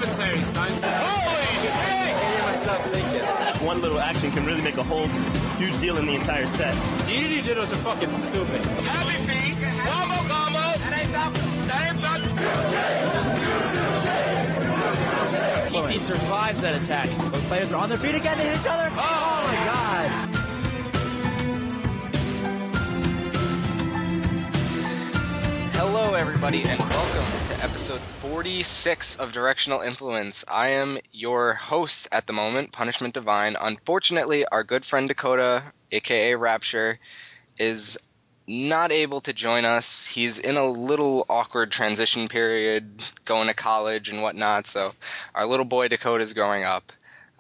commentary, son. Holy shit! I hear myself thinking. One little action can really make a whole huge deal in the entire set. The Unity Dittos are fucking stupid. Happy feet, combo. That ain't PC survives that attack. Both players are on their feet again to hit each other. Oh my god. Hello everybody and welcome to episode 46 of Directional Influence. I am your host at the moment, Punishment Divine. Unfortunately, our good friend Dakota, aka Rapture, is not able to join us. He's in a little awkward transition period, going to college and whatnot, so our little boy Dakota is growing up.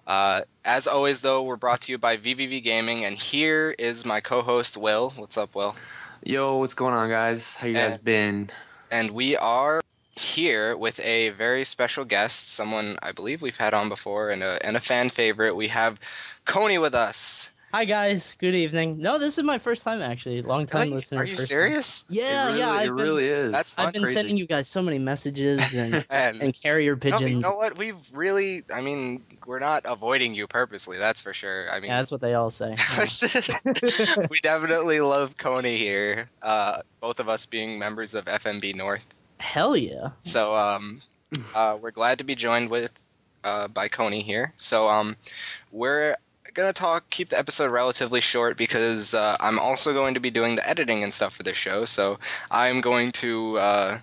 As always, though, we're brought to you by VVV Gaming, and here is my co-host, Will. What's up, Will? Yo, what's going on, guys? How you guys been? And we are here with a very special guest, someone I believe we've had on before, and a fan favorite. We have Coney with us. Hi guys, good evening. No, this is my first time actually. Long time Really? listener. Are you serious? Yeah, It really is. I've been sending you guys so many messages and And carrier no, you pigeons. know what? We're not avoiding you purposely, that's for sure. I mean, Yeah, that's what they all say. we definitely love Coney here, both of us being members of FMB North. Hell yeah. So we're glad to be joined by Coney here. So we're going to keep the episode relatively short because I'm also going to be doing the editing and stuff for this show. So I'm going to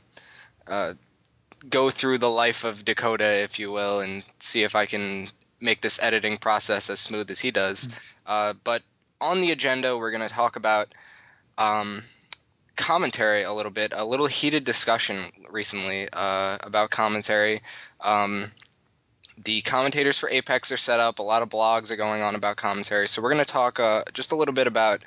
go through the life of Dakota, if you will, and see if I can make this editing process as smooth as he does. But on the agenda, we're going to talk about commentary a little bit, a little heated discussion recently about commentary. The commentators for Apex are set up. A lot of blogs are going on about commentary. So we're going to talk just a little bit about,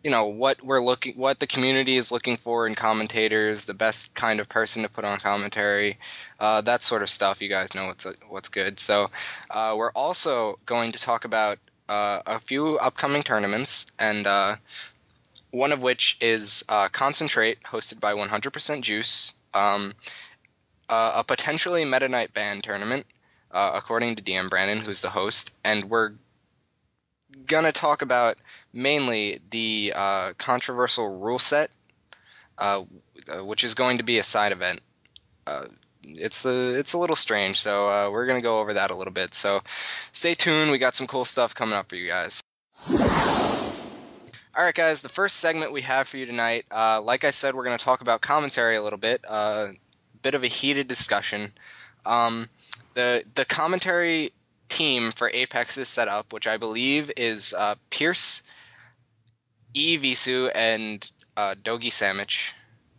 what the community is looking for in commentators, the best kind of person to put on commentary, that sort of stuff. You guys know what's good. So we're also going to talk about a few upcoming tournaments, and one of which is Concentrate, hosted by 100% Juice, a potentially Meta Knight ban tournament, according to DM Brandon, who's the host, and we're going to talk about mainly the controversial rule set, which is going to be a side event. It's a little strange, so we're going to go over that a little bit. So stay tuned. We got some cool stuff coming up for you guys. All right, guys, the first segment we have for you tonight, like I said, we're going to talk about commentary a little bit, bit of a heated discussion. The commentary team for Apex is set up, which I believe is Pierce, Visu, and Dogi Samic.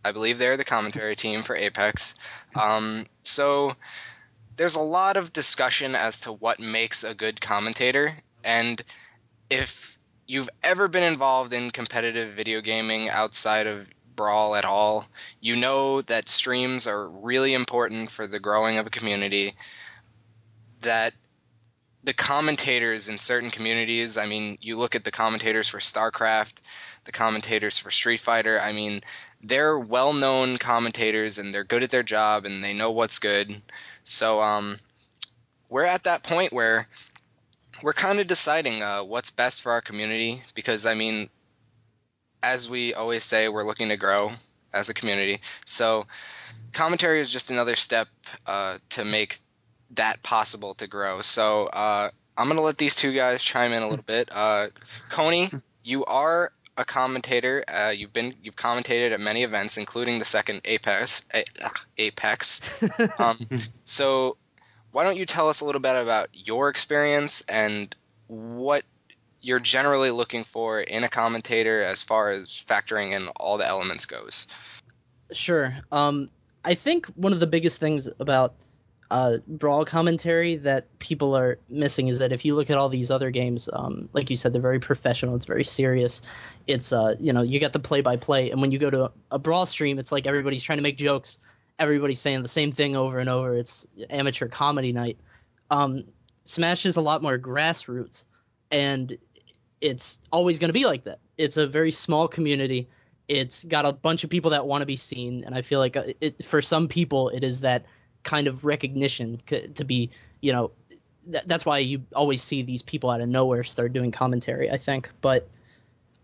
I believe they're the commentary team for Apex. So there's a lot of discussion as to what makes a good commentator, and if you've ever been involved in competitive video gaming outside of Brawl at all, you know that streams are really important for the growing of a community, that the commentators in certain communities, I mean, you look at the commentators for StarCraft, the commentators for Street Fighter, I mean, they're well-known commentators and they're good at their job and they know what's good. So we're at that point where we're kind of deciding what's best for our community because, I mean, as we always say, we're looking to grow as a community. So commentary is just another step to make that possible to grow. So I'm going to let these two guys chime in a little bit. Coney, you are a commentator. You've commentated at many events, including the second Apex. So why don't you tell us a little bit about your experience and what you're generally looking for in a commentator as far as factoring in all the elements goes? Sure. I think one of the biggest things about Brawl commentary that people are missing is that if you look at all these other games, like you said, they're very professional. It's very serious. It's, you get the play-by-play. And when you go to a Brawl stream, it's like everybody's trying to make jokes. Everybody's saying the same thing over and over. It's amateur comedy night. Smash is a lot more grassroots, and it's always going to be like that. It's a very small community. It's got a bunch of people that want to be seen, and I feel like for some people it is that kind of recognition to be, that's why you always see these people out of nowhere start doing commentary, I think. But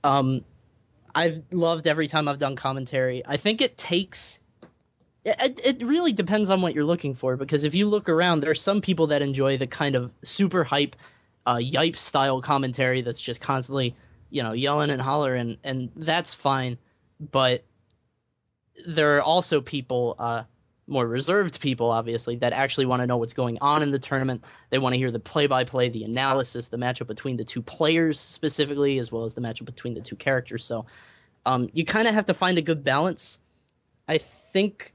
I've loved every time I've done commentary. I think it really depends on what you're looking for, because if you look around, there are some people that enjoy the kind of super hype, yipe style commentary that's just constantly, yelling and hollering, and that's fine. But there are also people, more reserved people, obviously, that actually want to know what's going on in the tournament. They want to hear the play-by-play, the analysis, the matchup between the two players specifically, as well as the matchup between the two characters. So you kind of have to find a good balance. I think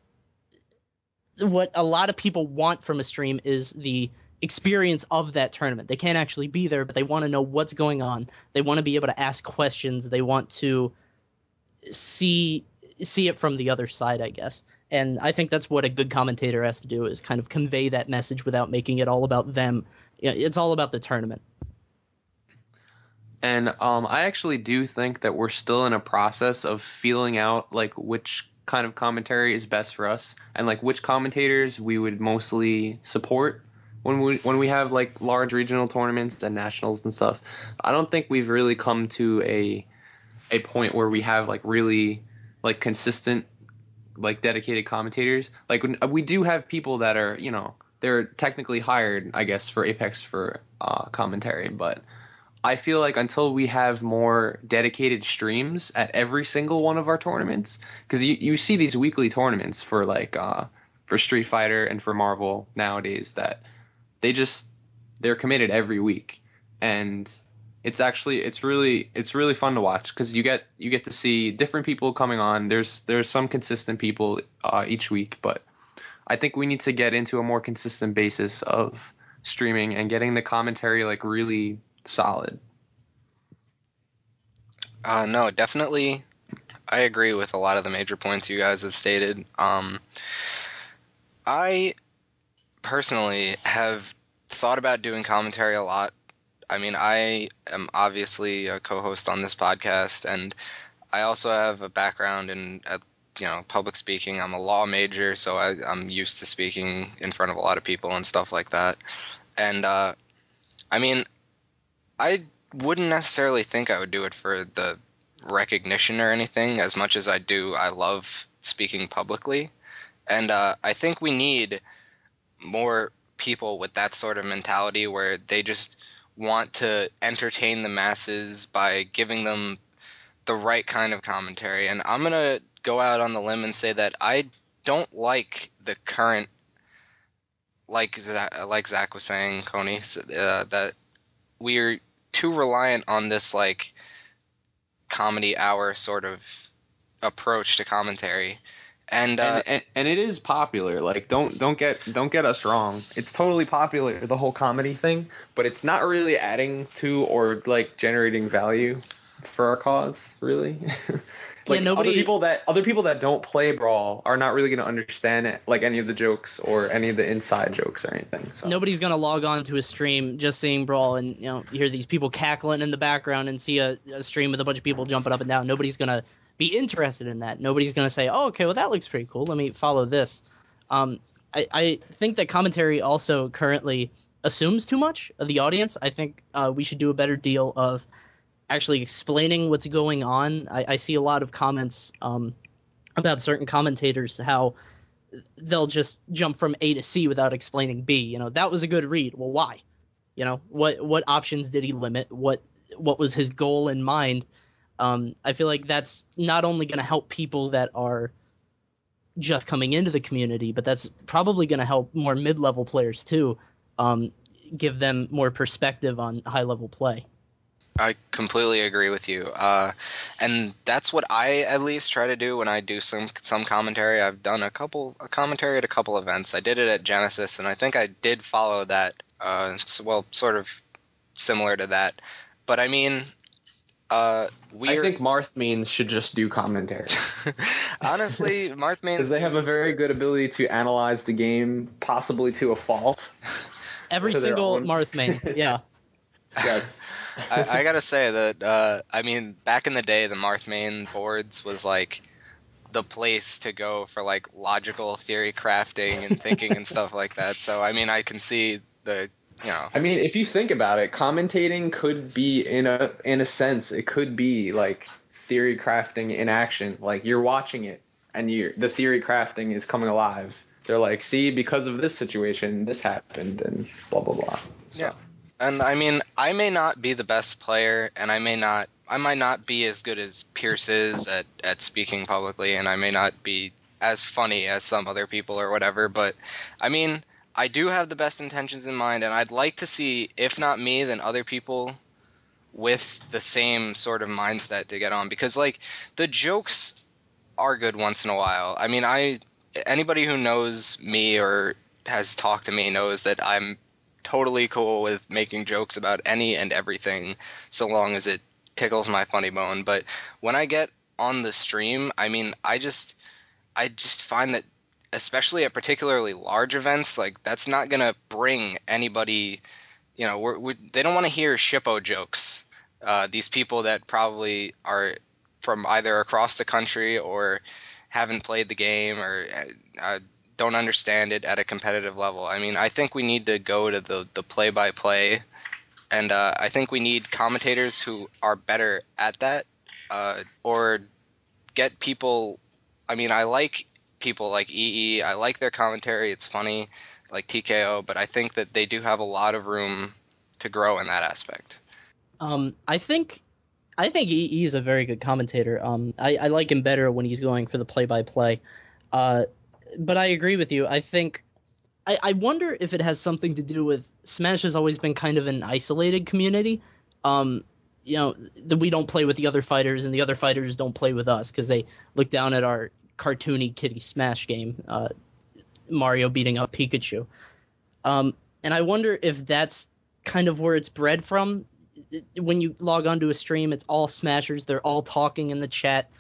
what a lot of people want from a stream is the experience of that tournament. They can't actually be there, but they want to know what's going on. They want to be able to ask questions. They want to see it from the other side, I guess. And I think that's what a good commentator has to do, is kind of convey that message without making it all about them. It's all about the tournament. And I actually do think that we're still in a process of feeling out like which kind of commentary is best for us, and like which commentators we would mostly support when we have like large regional tournaments and nationals and stuff. I don't think we've really come to a point where we have like really like consistent, like dedicated commentators. Like we do have people that are, they're technically hired, I guess, for Apex for commentary, but I feel like until we have more dedicated streams at every single one of our tournaments, because you see these weekly tournaments for like for Street Fighter and for Marvel nowadays, that they're committed every week, and it's really fun to watch, because you get to see different people coming on. There's some consistent people each week, but I think we need to get into a more consistent basis of streaming and getting the commentary like really solid. No, definitely. I agree with a lot of the major points you guys have stated. I personally have thought about doing commentary a lot. I mean, I am obviously a co-host on this podcast, and I also have a background in public speaking. I'm a law major, so I'm used to speaking in front of a lot of people and stuff like that. And I mean, I wouldn't necessarily think I would do it for the recognition or anything. As much as I love speaking publicly. And I think we need more people with that sort of mentality, where they just want to entertain the masses by giving them the right kind of commentary. And I'm going to go out on the limb and say that I don't like the current, like Zach was saying, Coney, that we're too reliant on this like comedy hour sort of approach to commentary. And it is popular. Like don't get us wrong. It's totally popular, the whole comedy thing, but it's not really adding to or like generating value for our cause, really. Like other people that don't play Brawl are not really going to understand it, like any of the jokes or any of the inside jokes or anything. So. Nobody's going to log on to a stream just seeing Brawl and you hear these people cackling in the background and see a stream with a bunch of people jumping up and down. Nobody's going to be interested in that. Nobody's going to say, oh, okay, well, that looks pretty cool. Let me follow this. I think that commentary also currently assumes too much of the audience. I think we should do a better deal of actually explaining what's going on. I see a lot of comments about certain commentators, how they'll just jump from A to C without explaining B. That was a good read. Well, why? What options did he limit? What was his goal in mind? I feel like that's not only going to help people that are just coming into the community, but that's probably going to help more mid-level players too, give them more perspective on high-level play. I completely agree with you. And that's what I at least try to do when I do some commentary. I've done a commentary at a couple events. I did it at Genesis, and I think I did follow that, sort of similar to that. But I mean, I think Marthmains should just do commentary. Honestly, Marthmains, because they have a very good ability to analyze the game, possibly to a fault. Every single Marthmain, yeah. Yes. I gotta say that, I mean, back in the day, the Marthmain boards was like the place to go for like logical theory crafting and thinking and stuff like that. So I mean, I can see the, you know. I mean, if you think about it, commentating could be in a sense, it could be like theory crafting in action. Like you're watching it and the theory crafting is coming alive. They're like, see, because of this situation, this happened and blah blah blah. So. Yeah. And I mean, I may not be the best player, and I might not be as good as Pierce is at speaking publicly, and I may not be as funny as some other people or whatever, but I mean, I do have the best intentions in mind, and I'd like to see, if not me, then other people with the same sort of mindset to get on, because like the jokes are good once in a while. I mean, anybody who knows me or has talked to me knows that I'm totally cool with making jokes about any and everything, so long as it tickles my funny bone. But when I get on the stream, I mean, I just find that, especially at particularly large events, like that's not gonna bring anybody. You know, they don't want to hear shippo jokes. These people that probably are from either across the country or haven't played the game or don't understand it at a competitive level. I mean, I think we need to go to the play-by-play, and I think we need commentators who are better at that, or get people. I mean, I like people like EE. I like their commentary. It's funny, like TKO, but I think that they do have a lot of room to grow in that aspect. I think EE is a very good commentator. I like him better when he's going for the play-by-play. But I agree with you. I think I wonder if it has something to do with Smash has always been kind of an isolated community. You know, that we don't play with the other fighters and the other fighters don't play with us because they look down at our cartoony kitty Smash game, Mario beating up Pikachu. And I wonder if that's kind of where it's bred from. When you log onto a stream, it's all Smashers. They're all talking in the chat.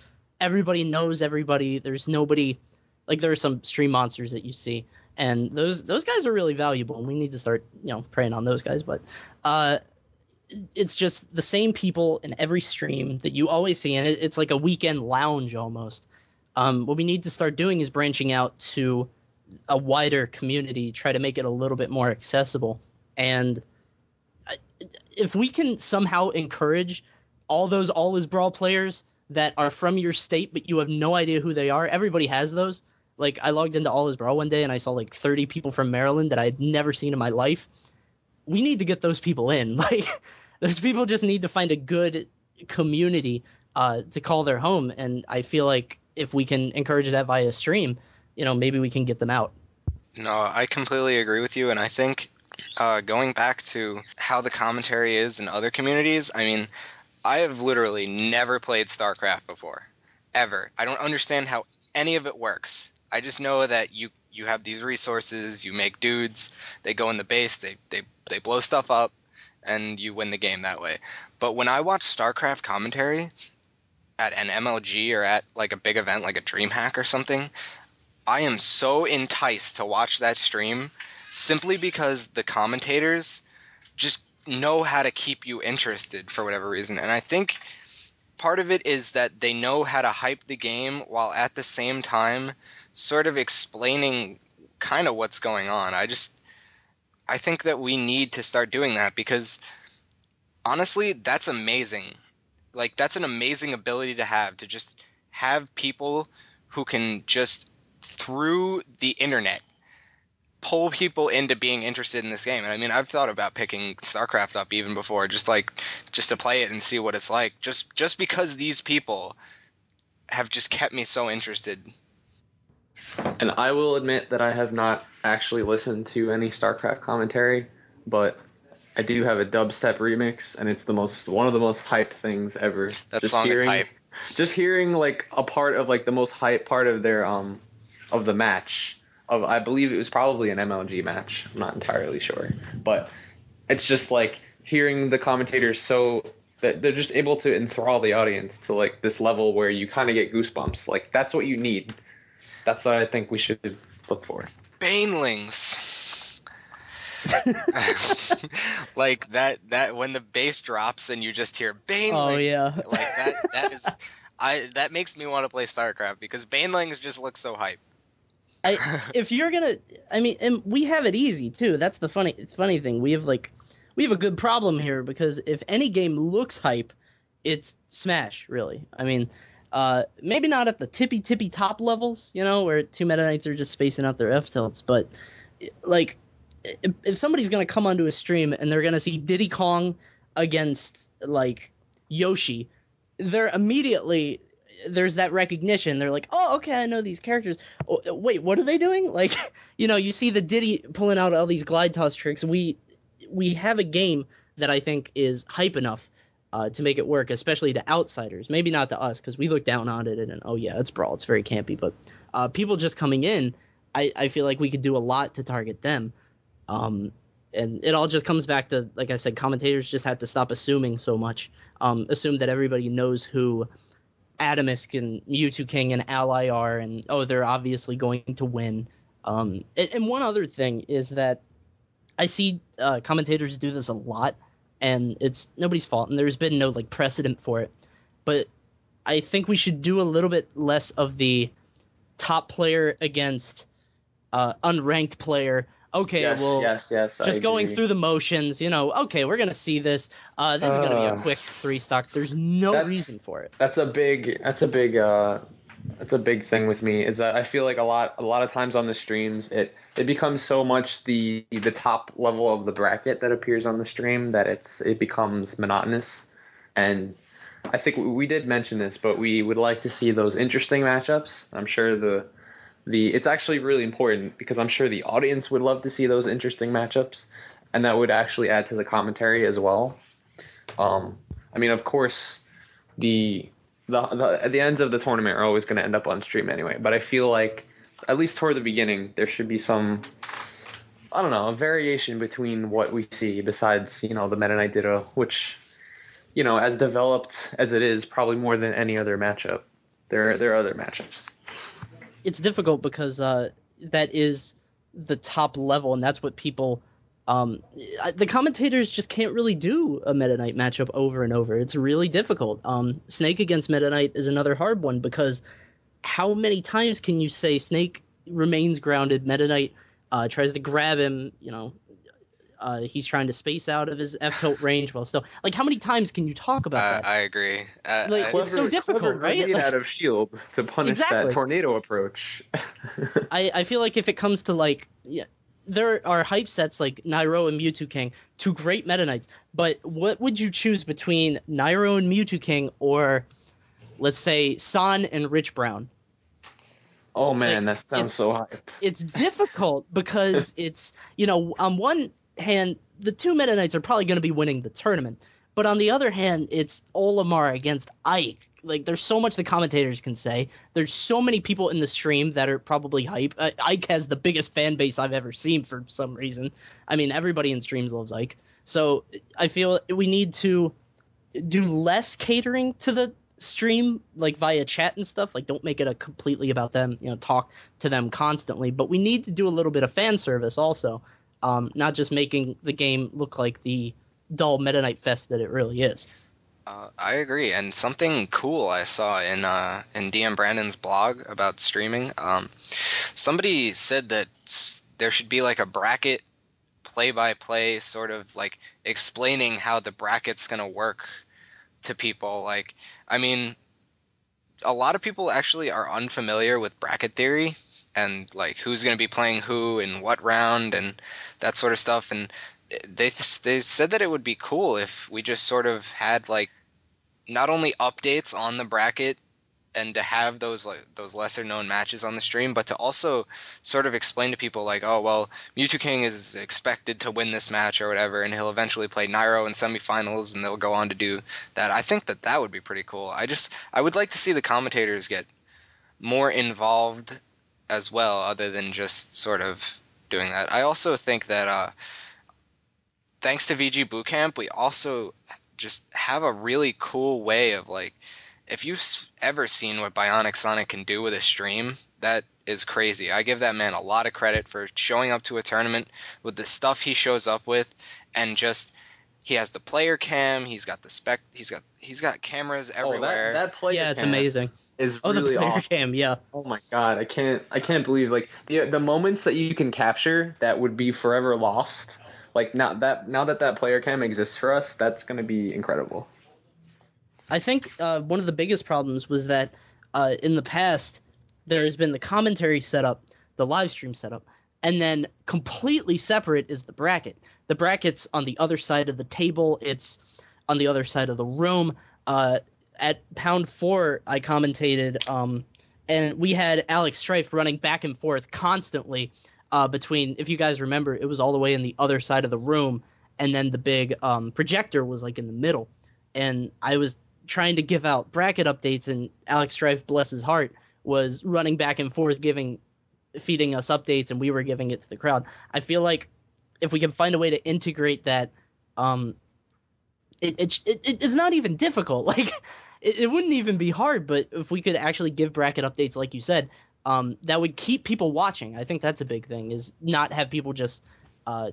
Everybody knows everybody. There's nobody. Like, there are some stream monsters that you see, and those guys are really valuable, and we need to start, you know, preying on those guys. But it's just the same people in every stream that you always see, and it's like a weekend lounge almost. What we need to start doing is branching out to a wider community, try to make it a little bit more accessible. And if we can somehow encourage all those All Is Brawl players that are from your state, but you have no idea who they are. Everybody has those. Like, I logged into All Is Brawl one day and I saw like 30 people from Maryland that I had never seen in my life. We need to get those people in. Like, those people just need to find a good community to call their home. And I feel like if we can encourage that via stream, you know, maybe we can get them out. No, I completely agree with you. And I think going back to how the commentary is in other communities, I mean, I have literally never played StarCraft before, ever. I don't understand how any of it works. I just know that you have these resources, you make dudes, they go in the base, they blow stuff up, and you win the game that way. But when I watch StarCraft commentary at an MLG or at like a big event like a DreamHack or something, I am so enticed to watch that stream simply because the commentators just know how to keep you interested for whatever reason. And I think part of it is that they know how to hype the game while at the same time sort of explaining kind of what's going on. I think that we need to start doing that because honestly, that's amazing. Like, that's an amazing ability to just have people who can just through the internet pull people into being interested in this game. And I mean, I've thought about picking StarCraft up even before, just to play it and see what it's like, just because these people have just kept me so interested. And I will admit that I have not actually listened to any StarCraft commentary, but I do have a dubstep remix, and it's one of the most hyped things ever. That song is hype. Just hearing like a part of like the most hype part of their of the match. I believe it was probably an MLG match. I'm not entirely sure. But it's just like hearing the commentators so that they're just able to enthrall the audience to like this level where you kind of get goosebumps. Like, that's what you need. That's what I think we should look for. Banelings. Like that when the bass drops and you just hear Banelings. Oh yeah. Like that is that makes me want to play StarCraft because Banelings just look so hype. If you're gonna, I mean, and we have it easy too. That's the funny thing. We have a good problem here because if any game looks hype, it's Smash, really. I mean, maybe not at the tippy top levels, where two Meta Knights are just spacing out their F tilts, but like, if somebody's gonna come onto a stream and they're gonna see Diddy Kong against like Yoshi, they're immediately there's that recognition. They're like, oh, okay, I know these characters. Oh, wait, what are they doing? Like, you see the Diddy pulling out all these glide toss tricks. We have a game that I think is hype enough to make it work, especially to outsiders. Maybe not to us because we look down on it and oh yeah, it's Brawl, it's very campy. But people just coming in, I feel like we could do a lot to target them. And it all just comes back to, like I said, commentators just have to stop assuming so much. Assume that everybody knows who Atomisk and Mewtwo King and Ally are, and they're obviously going to win. And one other thing is that I see commentators do this a lot, and it's nobody's fault, and there's been no like precedent for it. But I think we should do a little bit less of the top player against unranked player. Okay, yes, just going through the motions, okay, we're going to see this. This is going to be a quick 3-stock. There's no reason for it. That's a big thing with me, is that I feel like a lot of times on the streams, it becomes so much the top level of the bracket that appears on the stream that it becomes monotonous. And I think we did mention this, but we would like to see those interesting matchups. I'm sure it's actually really important because I'm sure the audience would love to see those interesting matchups, and that would actually add to the commentary as well. I mean, of course, the ends of the tournament are always going to end up on stream anyway, but I feel like at least toward the beginning there should be some, I don't know, a variation between what we see besides, the Meta Knight Ditto, which, as developed as it is, probably more than any other matchup. There are other matchups. It's difficult because that is the top level, and that's what people the commentators just can't really do a Meta Knight matchup over and over. It's really difficult. Snake against Meta Knight is another hard one because how many times can you say Snake remains grounded, Meta Knight tries to grab him, he's trying to space out of his F-tilt range while still... Like, how many times can you talk about that? I agree. It's so difficult, right? Like, out of shield to punish that tornado approach. I feel like if it comes to, there are hype sets like Nairo and Mewtwo King, two great Meta Knights, but what would you choose between Nairo and Mewtwo King or, let's say, San and Rich Brown? Oh, man, that sounds so hype. It's difficult because it's, on one hand, the two Meta Knights are probably going to be winning the tournament. But on the other hand, it's Olimar against Ike. Like, there's so much the commentators can say. There's so many people in the stream that are probably hype. Ike has the biggest fan base I've ever seen for some reason. I mean, everybody in streams loves Ike. So I feel we need to do less catering to the stream, like via chat and stuff. Like, don't make it completely about them, talk to them constantly. But we need to do a little bit of fan service also. Not just making the game look like the dull Meta Knight fest that it really is. I agree, and something cool I saw in DM Brandon's blog about streaming. Somebody said that there should be like a bracket play-by-play, sort of like explaining how the bracket's gonna work to people. Like, I mean, a lot of people actually are unfamiliar with bracket theory and like who's going to be playing who in what round and that sort of stuff. And they said that it would be cool if we just sort of had like not only updates on the bracket and to have those lesser known matches on the stream, but to also sort of explain to people like, oh, well, Mewtwo King is expected to win this match or whatever, and he'll eventually play Nairo in semifinals and they'll go on to do that. I think that would be pretty cool. I would like to see the commentators get more involved as well, other than just sort of doing that. I also think that thanks to VG Bootcamp, we also just have a really cool way of like, if you've ever seen what Bionic Sonic can do with a stream, that is crazy. I give that man a lot of credit for showing up to a tournament with the stuff he shows up with and just He has the player cam. He's got the spec. He's got cameras everywhere. Oh, that player Yeah, it's cam amazing. is Oh, really the player awesome. cam, yeah. Oh my god, I can't believe like the moments that you can capture that would be forever lost. Like now that player cam exists for us, that's gonna be incredible. I think one of the biggest problems was that in the past there has been the commentary setup, the live stream setup, and then completely separate is the bracket. The bracket's on the other side of the table. It's on the other side of the room. At Pound 4, I commentated, and we had Alex Strife running back and forth constantly between, if you guys remember, it was all the way in the other side of the room, and then the big projector was like in the middle. And I was trying to give out bracket updates, and Alex Strife, bless his heart, was running back and forth feeding us updates, and we were giving it to the crowd. I feel like if we can find a way to integrate that, it's not even difficult. Like it wouldn't even be hard, but if we could actually give bracket updates, like you said, that would keep people watching. I think that's a big thing, is not have people just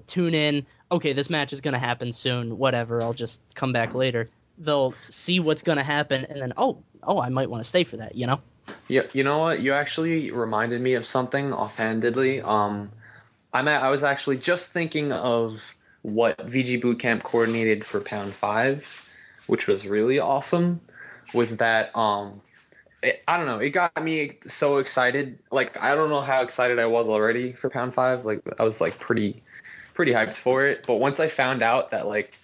tune in. Okay, this match is gonna happen soon. Whatever, I'll just come back later. They'll see what's gonna happen, and then oh, I might want to stay for that. You know. Yeah, you know what? You actually reminded me of something offhandedly. I was actually just thinking of what VG Bootcamp coordinated for Pound 5, which was really awesome. Was that I don't know, it got me so excited. Like I don't know how excited I was already for Pound 5. Like I was like pretty hyped for it. But once I found out that like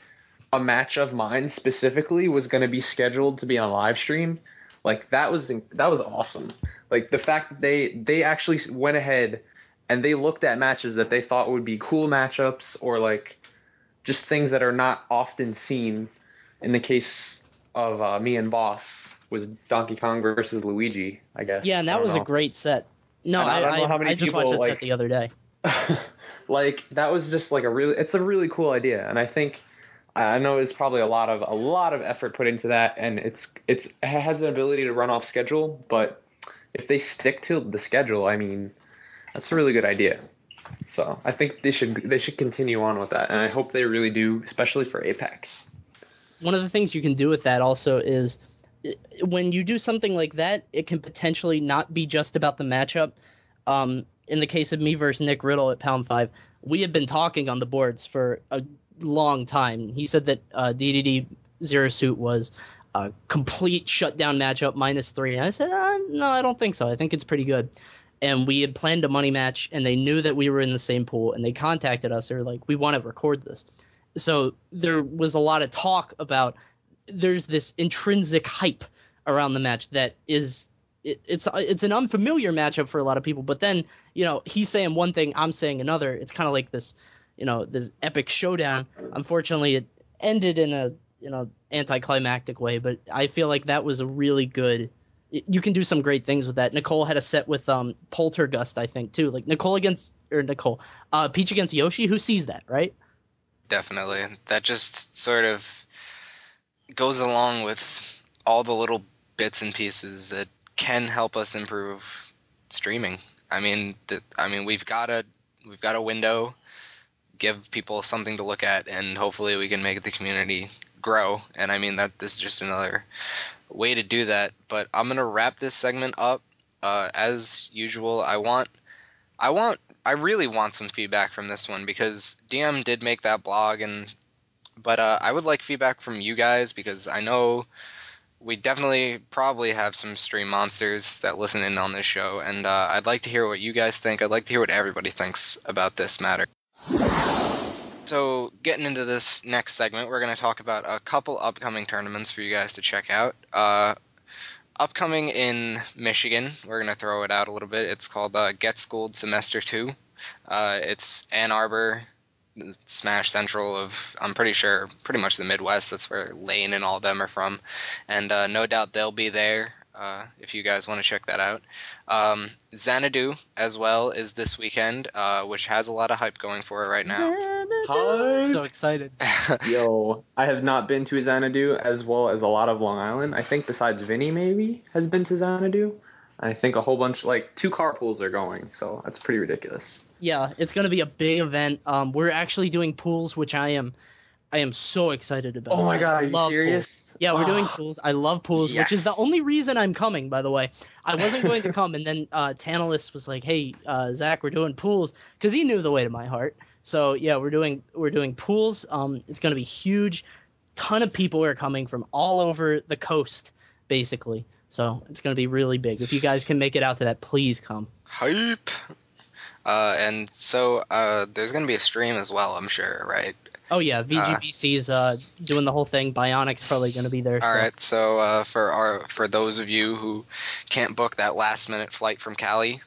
a match of mine specifically was going to be scheduled to be on live stream, like that was awesome. Like the fact that they actually went ahead and they looked at matches that they thought would be cool matchups, or like just things that are not often seen. In the case of me and Boss, was Donkey Kong versus Luigi, I guess. Yeah, and that was a great set. No, And I don't know how many I just people, watched that like- set the other day. Like that was just like it's a really cool idea, and I think I know it's probably a lot of effort put into that, and it has an ability to run off schedule, but if they stick to the schedule, I mean, that's a really good idea. So I think they should continue on with that, and I hope they really do, especially for Apex. One of the things you can do with that also is when you do something like that, it can potentially not be just about the matchup. In the case of me versus Nick Riddle at Pound 5, we had been talking on the boards for a long time. He said that DDD Zero Suit was a complete shutdown matchup, -3. And I said, no, I don't think so. I think it's pretty good. And we had planned a money match, and they knew that we were in the same pool, and they contacted us. They were like, we want to record this. So there was a lot of talk about there's this intrinsic hype around the match that is it's an unfamiliar matchup for a lot of people. But then, he's saying one thing, I'm saying another. It's kind of like this, this epic showdown. Unfortunately, it ended in a anticlimactic way. But I feel like that was a really good. You can do some great things with that. Nicole had a set with Poltergust, I think, too. Like Peach against Yoshi. Who sees that, right? Definitely. That just sort of goes along with all the little bits and pieces that can help us improve streaming. I mean, we've got a window, give people something to look at, and hopefully we can make the community grow. And I mean that this is just another way to do that. But I'm gonna wrap this segment up. As usual, I really want some feedback from this one, because DM did make that blog, but I would like feedback from you guys, because I know we definitely probably have some stream monsters that listen in on this show, and I'd like to hear what you guys think. I'd like to hear what everybody thinks about this matter. So getting into this next segment, we're going to talk about a couple upcoming tournaments for you guys to check out. Upcoming in Michigan, we're going to throw it out a little bit. It's called Get Schooled Semester 2. It's Ann Arbor, Smash Central of, I'm pretty sure, pretty much the Midwest. That's where Lane and all of them are from. And no doubt they'll be there if you guys want to check that out. Xanadu, as well, is this weekend, which has a lot of hype going for it right now. Hype! So excited. Yo, I have not been to Xanadu, as well as a lot of Long Island. I think besides Vinny maybe has been to Xanadu. I think a whole bunch, like 2 carpools are going, so that's pretty ridiculous. Yeah, it's going to be a big event. We're actually doing pools, which I am I am so excited about. Oh my it. god, I are you love serious? Pools. Yeah, we're doing Oh, pools. I love pools, which is the yes. only reason I'm coming. By the way, I wasn't going to come, and then Tantalus was like, "Hey, Zach, we're doing pools," because he knew the way to my heart. So yeah, we're doing pools. It's gonna be huge. Ton of people are coming from all over the coast, basically. So it's gonna be really big. If you guys can make it out to that, please come. Hype. And so there's going to be a stream as well, I'm sure, right? Oh yeah, VGBC's doing the whole thing. Bionic's probably gonna be there. All So. right, so for those of you who can't book that last minute flight from Cali,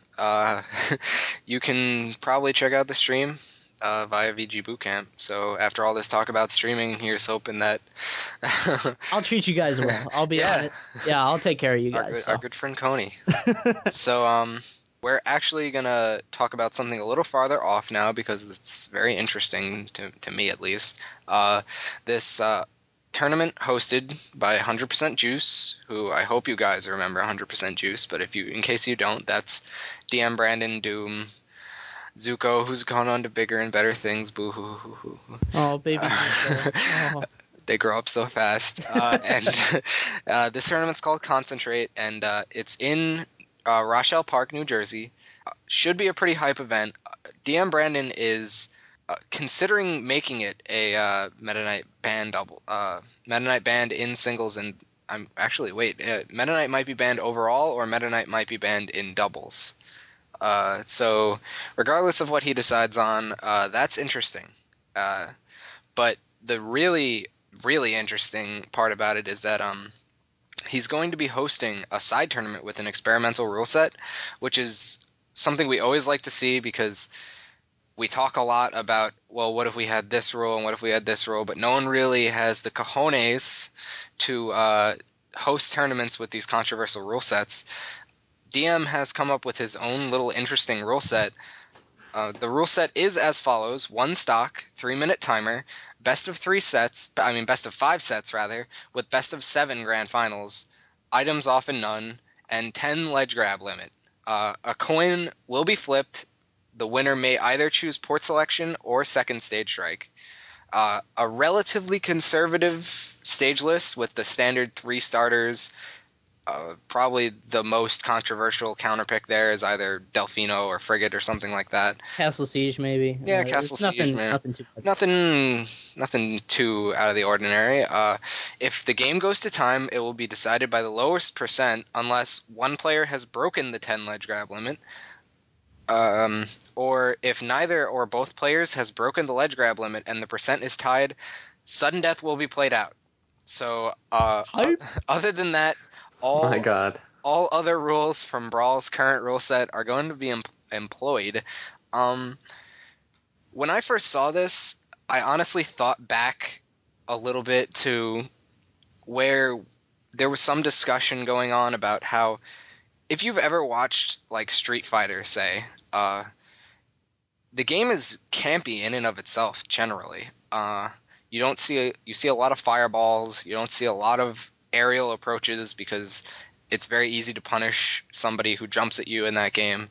you can probably check out the stream via VG Bootcamp. So after all this talk about streaming, here's hoping that I'll treat you guys well. I'll be on it. Yeah, I'll take care of you guys. our good friend Coney. So we're actually gonna talk about something a little farther off now because it's very interesting to me at least. This tournament hosted by 100% Juice, who I hope you guys remember 100% Juice, but in case you don't, that's DM Brandon, Doom, Zuko, who's gone on to bigger and better things. Boo hoo hoo hoo. Oh, baby. Oh. They grow up so fast. And this tournament's called Concentrate, and it's in Rochelle Park, New Jersey. Should be a pretty hype event. DM Brandon is considering making it a Meta Knight band double, Meta Knight banned in singles, and Meta Knight might be banned overall, or Meta Knight might be banned in doubles. So regardless of what he decides on, that's interesting. But the really, really interesting part about it is that he's going to be hosting a side tournament with an experimental rule set, which is something we always like to see because we talk a lot about, well, what if we had this rule and what if we had this rule, but no one really has the cojones to host tournaments with these controversial rule sets. DM has come up with his own little interesting rule set. The rule set is as follows: 1 stock, 3-minute timer, best of 5 sets rather, with best of 7 grand finals, items often none, and 10 ledge grab limit. A coin will be flipped. The winner may either choose port selection or second stage strike. A relatively conservative stage list with the standard 3 starters. Probably the most controversial counterpick there is either Delfino or Frigate or something like that. Castle Siege, maybe. Yeah, Castle Siege, man. Nothing too much. Nothing too out of the ordinary. If the game goes to time, it will be decided by the lowest percent unless one player has broken the 10 ledge grab limit. Or if neither or both players has broken the ledge grab limit and the percent is tied, sudden death will be played out. So, other than that, My God. all other rules from Brawl's current rule set are going to be employed. When I first saw this, I honestly thought back a little bit to where there was some discussion going on about how, if you've ever watched like Street Fighter, say, the game is campy in and of itself generally. You see a lot of fireballs. You don't see a lot of aerial approaches because it's very easy to punish somebody who jumps at you in that game.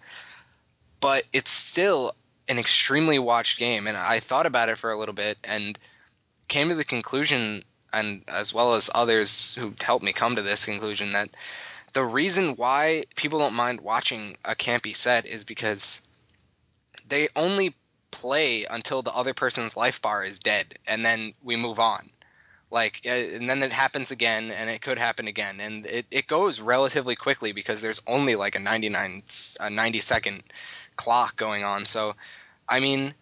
But it's still an extremely watched game, and I thought about it for a little bit and came to the conclusion, and as well as others who helped me come to this conclusion, that the reason why people don't mind watching a campy set is because they only play until the other person's life bar is dead, and then we move on. And then it happens again, and it could happen again, and it goes relatively quickly because there's only like a 90-second clock going on. So, I mean,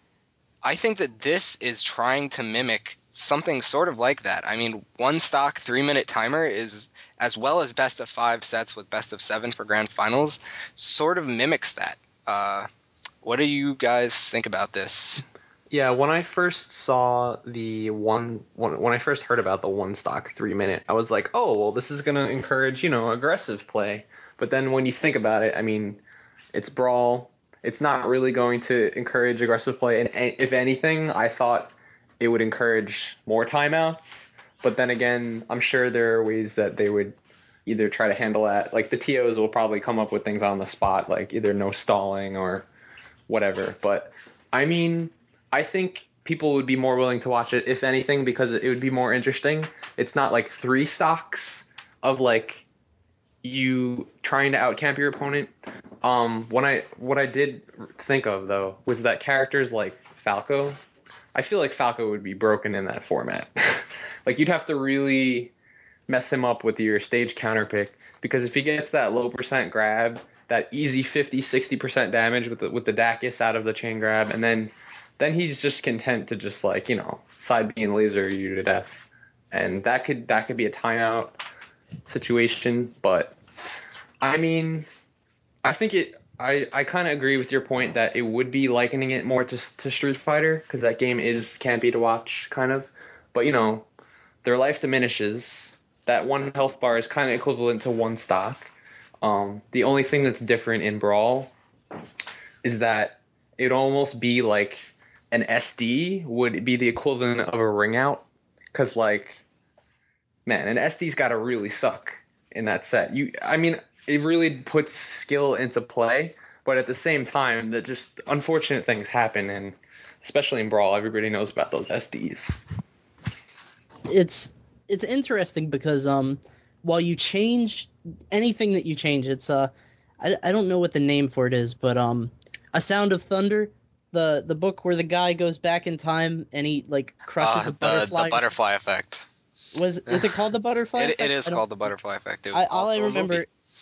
I think that this is trying to mimic something sort of like that. I mean, 1 stock 3-minute timer is, as well as best of 5 sets with best of 7 for grand finals, sort of mimics that. What do you guys think about this? Yeah, when I first saw when I first heard about the 1 stock 3-minute, I was like, oh, well, this is going to encourage, aggressive play. But then when you think about it, I mean, it's Brawl. It's not really going to encourage aggressive play. And if anything, I thought it would encourage more timeouts. But then again, I'm sure there are ways that they would either try to handle that. Like the TOs will probably come up with things on the spot, like either no stalling or whatever. But I mean, I think people would be more willing to watch it, if anything, because it would be more interesting. It's not like 3 stocks of like you trying to outcamp your opponent. What I did think of though was that characters like Falco, I feel like Falco would be broken in that format. Like you'd have to really mess him up with your stage counter pick, because if he gets that low percent grab, that easy 50-60% damage with the Dacus out of the chain grab, and then he's just content to just like, side B and laser you to death. And that could be a timeout situation, but I mean, I think I kind of agree with your point that it would be likening it more to Street Fighter, because that game can't be to watch kind of, but their life diminishes. That 1 health bar is kind of equivalent to 1 stock. The only thing that's different in Brawl is that it'd almost be like an SD would be the equivalent of a ring out, because like, man, an SD's got to really suck in that set. It really puts skill into play, but at the same time, that just unfortunate things happen, and especially in Brawl, everybody knows about those SDs. It's interesting because while you change anything that you change, it's I don't know what the name for it is, but A Sound of Thunder, the book where the guy goes back in time and he like crushes a butterfly. The butterfly effect. Is it called the butterfly effect? It is called the butterfly effect. It was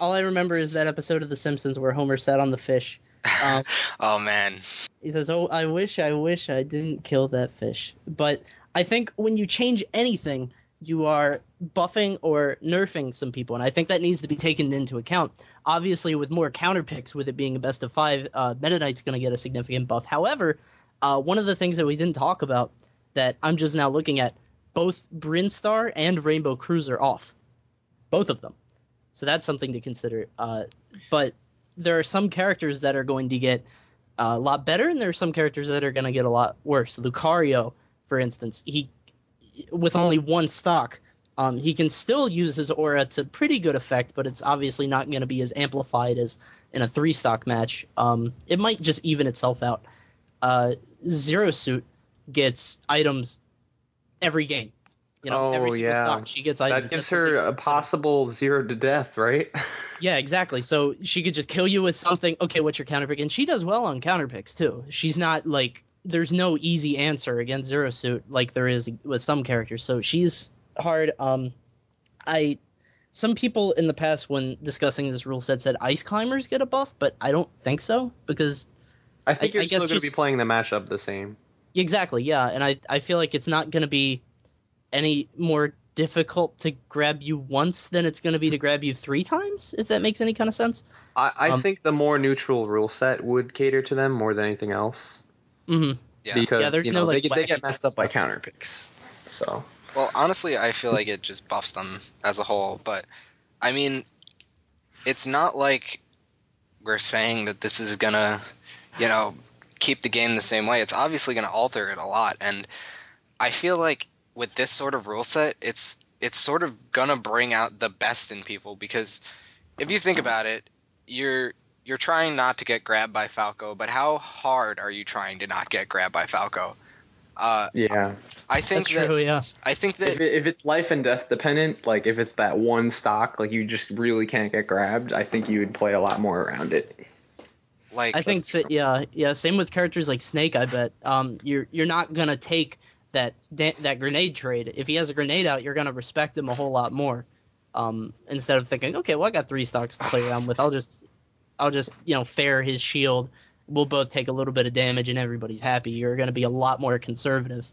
all I remember is that episode of The Simpsons where Homer sat on the fish. Oh man. He says, "Oh, I wish I didn't kill that fish." But I think when you change anything, you are buffing or nerfing some people, and I think that needs to be taken into account. Obviously, with more counter picks, with it being a best of 5, Meta Knight's going to get a significant buff. However, one of the things that we didn't talk about that I'm just now looking at, both Brinstar and Rainbow Cruiser off. Both of them. So that's something to consider. But there are some characters that are going to get a lot better, and there are some characters that are going to get a lot worse. Lucario, for instance, he with only 1 stock, he can still use his aura to pretty good effect, but it's obviously not going to be as amplified as in a 3-stock match. It might just even itself out. Zero Suit gets items every game. Every single stock she gets items. That gives her a possible 0 to death, right? Yeah, exactly. So she could just kill you with something. Okay, what's your counter pick? And she does well on counter picks too. She's not like, there's no easy answer against Zero Suit like there is with some characters. So she's hard. Some people in the past when discussing this rule set said Ice Climbers get a buff, but I don't think so, because I think you're still going to be playing the matchup the same. Exactly, yeah. And I feel like it's not going to be any more difficult to grab you once than it's going to be to grab you 3 times, if that makes any kind of sense. I think the more neutral rule set would cater to them more than anything else. Mm-hmm. Yeah. Because there's no, they get messed up by counter picks. So. Well, honestly, I feel like it just buffs them as a whole. But, I mean, it's not like we're saying that this is going to, keep the game the same way. It's obviously going to alter it a lot. And I feel like with this sort of rule set, it's sort of going to bring out the best in people. Because if you think about it, you're trying not to get grabbed by Falco, but how hard are you trying to not get grabbed by Falco? Yeah. I think that's true, yeah. I think that if it's life and death dependent, like if it's that 1 stock, like you just really can't get grabbed, I think you would play a lot more around it. Like I think so, yeah. Same with characters like Snake. I bet you're not gonna take that grenade trade. If he has a grenade out, you're gonna respect him a whole lot more. Instead of thinking, okay, well I got 3 stocks to play around with, I'll just fair his shield. We'll both take a little bit of damage and everybody's happy. You're going to be a lot more conservative.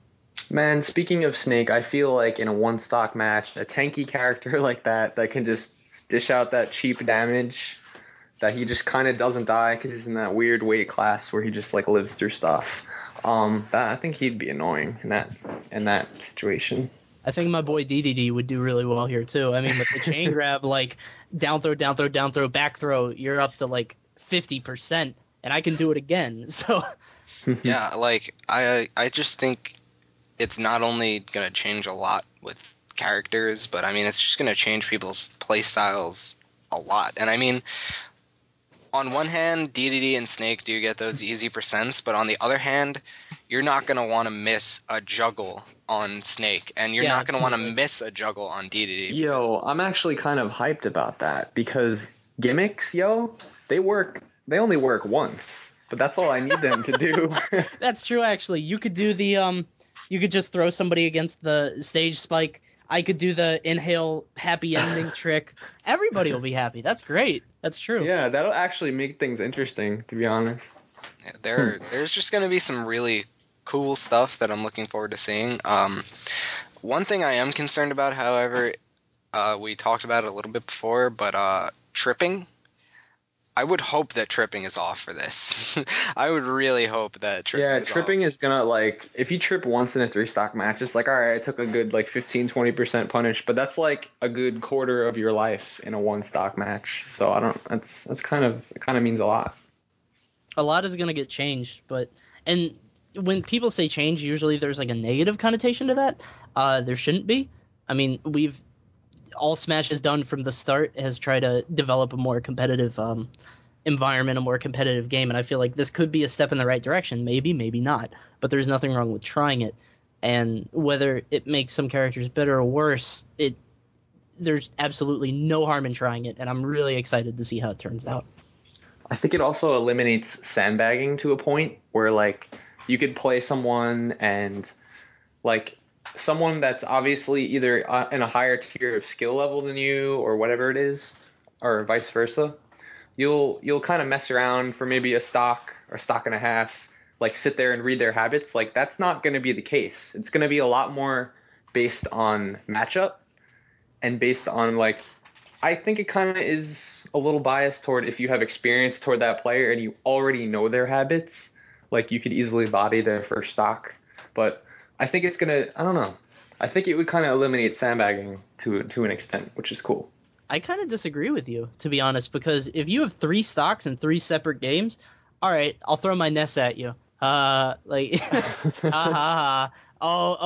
Man, speaking of Snake, I feel like in a 1-stock match, a tanky character like that can just dish out that cheap damage, that he just kind of doesn't die because he's in that weird weight class where he just like lives through stuff. I think he'd be annoying in that situation. I think my boy DDD would do really well here too. I mean, with the chain grab, like down throw, back throw, you're up to like 50%. And I can do it again, so. Yeah, like, I just think it's not only going to change a lot with characters, but, I mean, it's just going to change people's play styles a lot. And, I mean, on one hand, DDD and Snake do get those easy percents, but on the other hand, you're not going to want to miss a juggle on Snake, and you're not going to want to miss a juggle on DDD. Yo, I'm actually kind of hyped about that because gimmicks, they only work once, but that's all I need them to do. That's true, actually. You could do the you could just throw somebody against the stage spike. I could do the inhale happy ending trick. Everybody will be happy. That's great. That's true. Yeah, that'll actually make things interesting, to be honest. Yeah, there's just going to be some really cool stuff that I'm looking forward to seeing. One thing I am concerned about, however, we talked about it a little bit before, but tripping. I would hope that tripping is off for this. I would really hope that tripping is tripping off. is gonna, like, if you trip once in a 3-stock match, it's like, all right, I took a good, like, 15-20% punish, but that's, like, a good quarter of your life in a 1-stock match. So it kind of means a lot. A lot is going to get changed, and when people say change, usually there's, like, a negative connotation to that. There shouldn't be. I mean, all Smash has done from the start has tried to develop a more competitive environment, a more competitive game, and I feel like this could be a step in the right direction. Maybe, maybe not, but there's nothing wrong with trying it. And whether it makes some characters better or worse, there's absolutely no harm in trying it, and I'm really excited to see how it turns out. I think it also eliminates sandbagging to a point where, like, you could play someone and, like, someone that's obviously either in a higher tier of skill level than you or whatever it is, or vice versa. You'll kind of mess around for maybe a stock or stock and a half, like sit there and read their habits. Like, that's not going to be the case. It's going to be a lot more based on matchup and based on, like, I think it kind of is a little biased toward if you have experience toward that player and you already know their habits, like you could easily body their first stock. But I think it's going to, I don't know. I think it would kind of eliminate sandbagging to an extent, which is cool. I kind of disagree with you, to be honest, because if you have 3 stocks in 3 separate games, all right, I'll throw my Ness at you. Oh,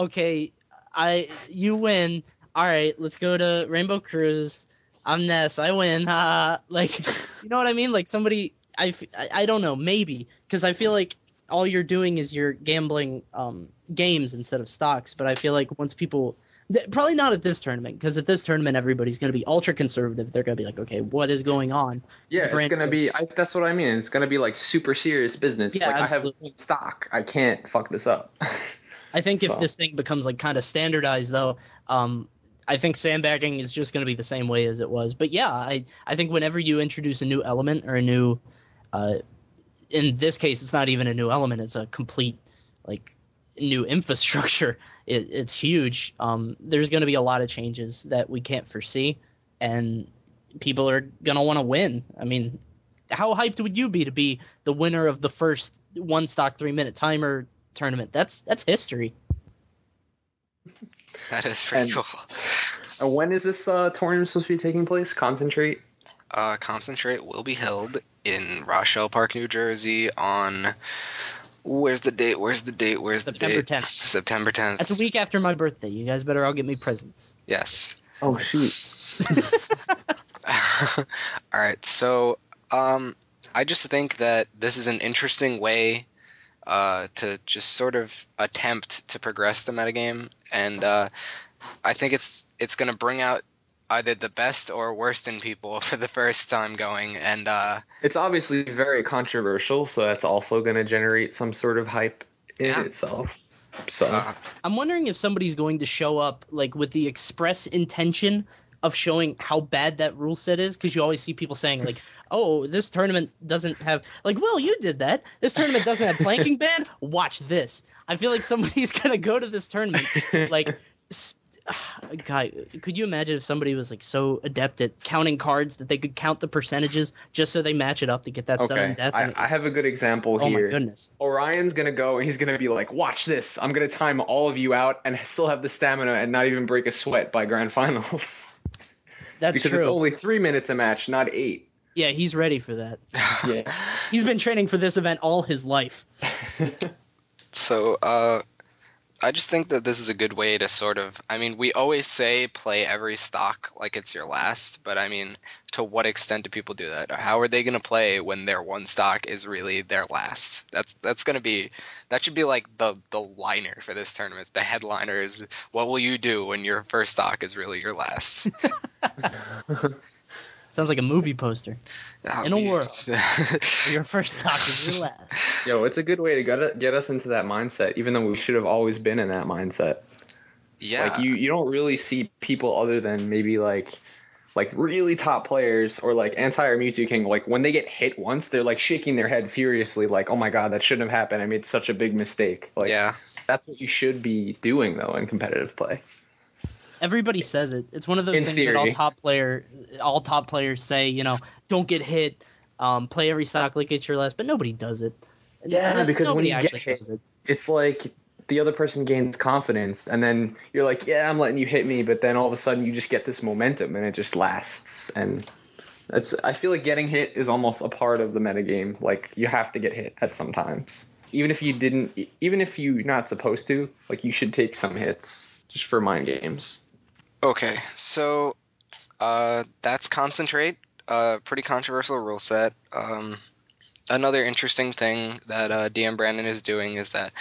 okay, you win. All right, let's go to Rainbow Cruise. I'm Ness. I win. Like, you know what I mean? Like, somebody, I don't know, maybe, because I feel like all you're doing is you're gambling games instead of stocks. But I feel like once people, probably not at this tournament, because at this tournament everybody's going to be ultra conservative. They're going to be like, okay, what is going on? Yeah, it's going to be. That's what I mean. It's going to be like super serious business. Yeah, like, absolutely. I have stock. I can't fuck this up. I think if this thing becomes like kind of standardized, though, I think sandbagging is just going to be the same way as it was. But yeah, I think whenever you introduce a new element or a new, in this case, it's not even a new element. It's a complete, like, new infrastructure. It's huge. There's going to be a lot of changes that we can't foresee, and people are going to want to win. I mean, how hyped would you be to be the winner of the first 1-stock 3-minute timer tournament? That's history. That is pretty cool. And when is this tournament supposed to be taking place? Concentrate? Concentrate will be held in Rochelle Park, New Jersey on... Where's the date? September 10th. September 10th. That's a week after my birthday. You guys better all get me presents. Yes. Oh, shoot. All right. So I just think that this is an interesting way to just sort of attempt to progress the metagame. And I think it's going to bring out either the best or worst in people for the first time going. And it's obviously very controversial, so that's also going to generate some sort of hype in itself. So I'm wondering if somebody's going to show up like with the express intention of showing how bad that rule set is, because you always see people saying like, oh, this tournament doesn't have, like, well, you did that. This tournament doesn't have planking ban. Watch this. I feel like somebody's going to go to this tournament like... God, could you imagine if somebody was like so adept at counting cards that they could count the percentages just so they match it up to get that sudden death? I have a good example here. Oh my goodness. Orion's going to go and he's going to be like, watch this. I'm going to time all of you out and still have the stamina and not even break a sweat by grand finals. That's because true. It's only 3 minutes a match, not 8. Yeah, he's ready for that. Yeah. He's been training for this event all his life. So, I just think that this is a good way to sort of, I mean, we always say play every stock like it's your last, but I mean, to what extent do people do that? How are they going to play when their one stock is really their last? That should be like the liner for this tournament. The headliner is, what will you do when your first stock is really your last? Sounds like a movie poster. In a world, world. your first stock is your last. Yo, it's a good way to get us into that mindset, even though we should have always been in that mindset. Yeah. Like you don't really see people other than maybe like really top players or like Anti or Mewtwo King, like when they get hit once, they're like shaking their head furiously, like, oh my god, that shouldn't have happened. I made such a big mistake. Like, Yeah. That's what you should be doing though in competitive play. Everybody says it. It's one of those In things theory. that all top players say. Don't get hit. Play every stock like it's your last, but nobody does it. Yeah, because when nobody you actually get hit, does it. it's like the other person gains confidence, and then you're like, yeah, I'm letting you hit me, but then all of a sudden you just get this momentum, and it just lasts. And I feel like getting hit is almost a part of the metagame. Like, you have to get hit at some times. Even if you're not supposed to, like, you should take some hits just for mind games. Okay, so that's Concentrate. Pretty controversial rule set. Another interesting thing that DM Brandon is doing is that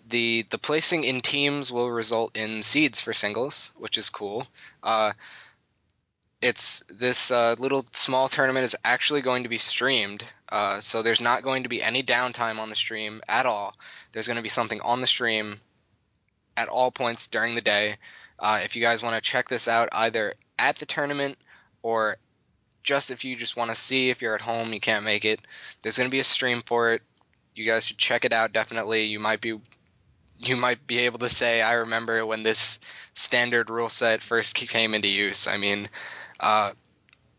the placing in teams will result in seeds for singles, which is cool. It's this little small tournament is actually going to be streamed, so there's not going to be any downtime on the stream at all. There's going to be something on the stream at all points during the day. If you guys want to check this out either at the tournament or just if you just want to see, if you're at home, you can't make it, there's going to be a stream for it. You guys should check it out, definitely. You might be able to say, I remember when this standard rule set first came into use. I mean,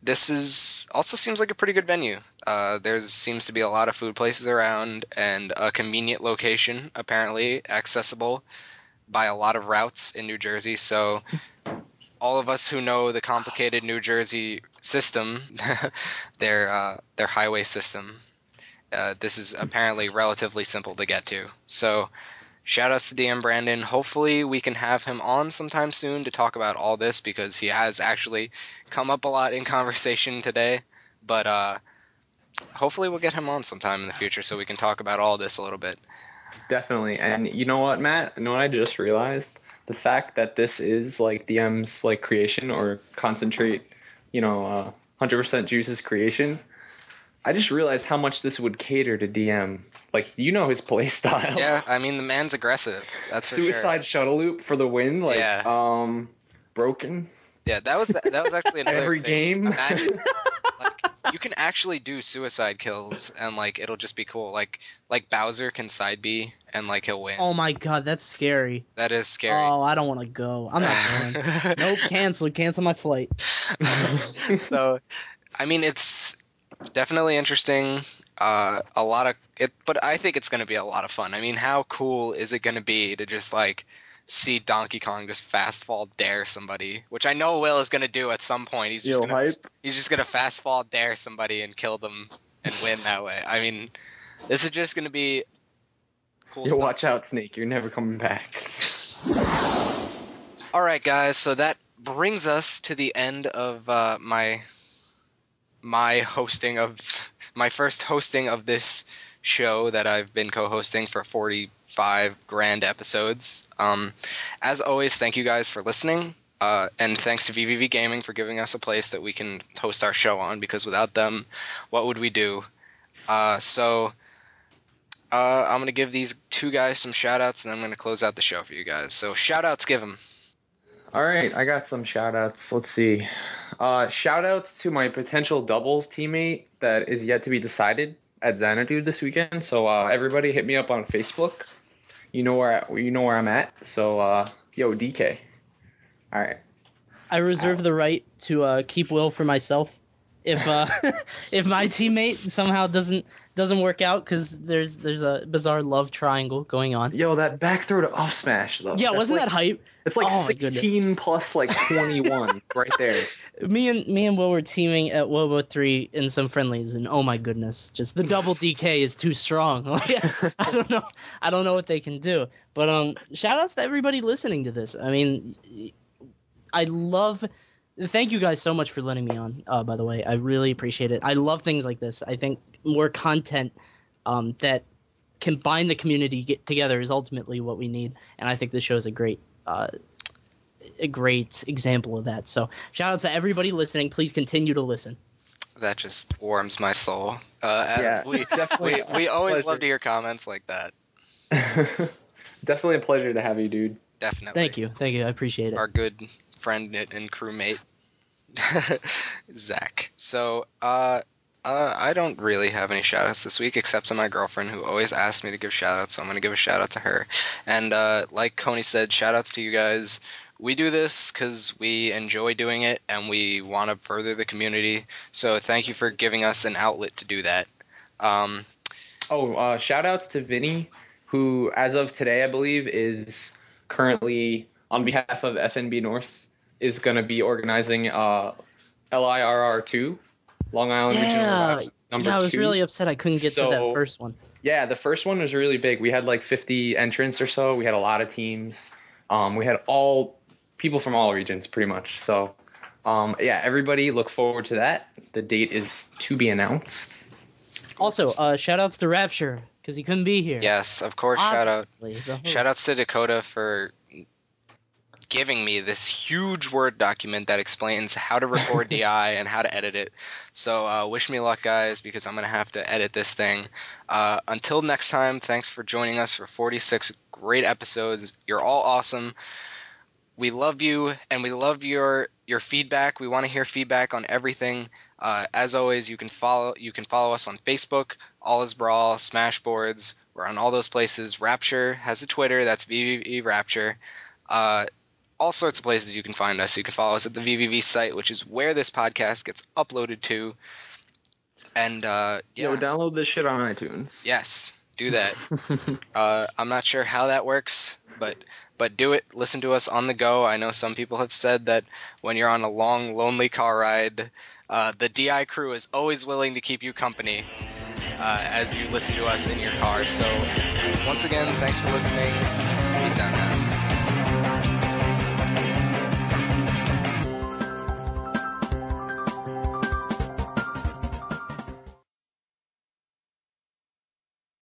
this also seems like a pretty good venue. There seems to be a lot of food places around and a convenient location, apparently accessible by a lot of routes in New Jersey. So all of us who know the complicated New Jersey system, their highway system, this is apparently relatively simple to get to. So shout outs to DM Brandon. Hopefully we can have him on sometime soon to talk about all this, because he has actually come up a lot in conversation today. But hopefully we'll get him on sometime in the future so we can talk about all this a little bit. Definitely. And you know what, Matt? You know what I just realized? The fact that this is like DM's like creation or Concentrate, 100% Juice's creation. I just realized how much this would cater to DM. Like, his play style. Yeah, I mean, the man's aggressive. That's for sure. Suicide shuttle loop for the win. Like, yeah. Broken. Yeah, that was actually another Every thing. game. Imagine, like, you can actually do suicide kills and like it'll just be cool. Like Bowser can side B and like he'll win. Oh my god, that's scary. That is scary. Oh, I don't want to go. I'm not going. Nope, cancel my flight. So, I mean, it's definitely interesting. But I think it's going to be a lot of fun. I mean, how cool is it going to be to just like see Donkey Kong just fast fall dare somebody, which I know Will is going to do at some point. He's just going to fast fall dare somebody and kill them and win that way. I mean, this is just going to be cool stuff. Watch out, Snake. You're never coming back. All right, guys. So that brings us to the end of my hosting of my first hosting of this show that I've been co-hosting for 45 grand episodes. As always, thank you guys for listening, and thanks to VVV Gaming for giving us a place that we can host our show on, because without them, what would we do? So I'm going to give these two guys some shout-outs, and I'm going to close out the show for you guys. So shout-outs, give them. All right, I got some shout-outs. Let's see. Shout-outs to my potential doubles teammate that is yet to be decided at Xanadu this weekend. So everybody hit me up on Facebook. You know where I'm at. So yo, DK. All right. I reserve the right to keep Will for myself. if if my teammate somehow doesn't work out because there's a bizarre love triangle going on. Yo, that back throw to up smash though. Yeah, wasn't that hype? It's like Oh my 16 plus like 21 right there. Me and Will were teaming at WoBo 3 in some friendlies, and oh my goodness, just the double DK is too strong. Like, I don't know what they can do. But shout outs to everybody listening to this. I mean, thank you guys so much for letting me on. By the way, I really appreciate it. I love things like this. I think more content that can bind the community together is ultimately what we need, and I think this show is a great example of that. So shout out to everybody listening. Please continue to listen. That just warms my soul. Yeah, we always love to hear comments like that. Definitely a pleasure to have you, dude. Definitely. Thank you. I appreciate it. Our good friend and crewmate, Zach. So, I don't really have any shout-outs this week except to my girlfriend who always asks me to give shout-outs, so I'm going to give a shout-out to her. And like Coney said, shout-outs to you guys. We do this because we enjoy doing it and we want to further the community, so thank you for giving us an outlet to do that. Shout-outs to Vinny, who, as of today, I believe, is currently, on behalf of FNB North, is going to be organizing LIRR2, Long Island Regional number 2. I was really upset I couldn't get to that first one. Yeah, the first one was really big. We had like 50 entrants or so. We had a lot of teams. We had people from all regions pretty much. So, everybody look forward to that. The date is to be announced. Also, shout outs to Rapture because he couldn't be here. Yes, of course. Shout outs to Dakota for giving me this huge Word document that explains how to record DI and how to edit it. So wish me luck, guys, because I'm going to have to edit this thing. Until next time, thanks for joining us for 46 great episodes. You're all awesome. We love you, and we love your feedback. We want to hear feedback on everything. As always, you can follow us on Facebook, All Is Brawl, Smashboards. We're on all those places. Rapture has a Twitter. That's VVV Rapture. All sorts of places you can find us. You can follow us at the VVV site, which is where this podcast gets uploaded to. And download this shit on iTunes. Yes, do that. I'm not sure how that works, but do it. Listen to us on the go. I know some people have said that when you're on a long, lonely car ride, the DI crew is always willing to keep you company as you listen to us in your car. So once again, thanks for listening. Peace out, guys.